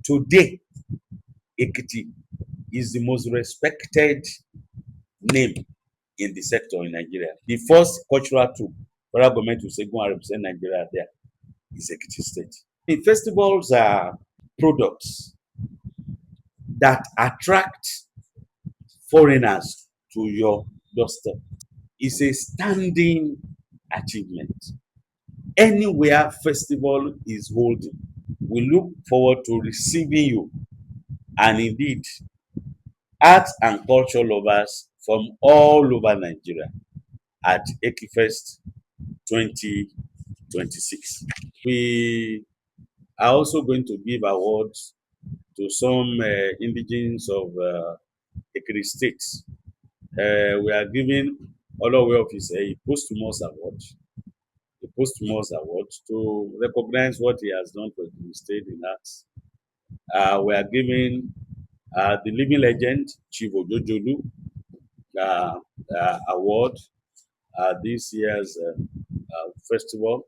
Today, Ekiti is the most respected name in the sector in Nigeria. The first cultural troupe federal government will say go and represent Nigeria there is Ekiti State. The festivals are products that attract foreigners to your doorstep. It's a standing achievement. Anywhere festival is holding, we look forward to receiving you, and indeed art and culture lovers from all over Nigeria at Ekifest 2026. We are also going to give awards to some indigenes of Ekiti states. We are giving Olawale of his a posthumous award to recognize what he has done for the state in arts. We are giving the living legend Chief Ojojolu award this year's festival.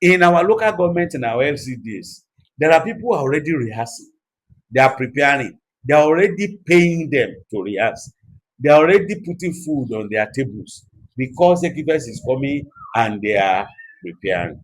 In our local government, in our LCDs, there are people who are already rehearsing. They are preparing. They are already paying them to rehearse. They are already putting food on their tables because Ekifest is coming and they are preparing.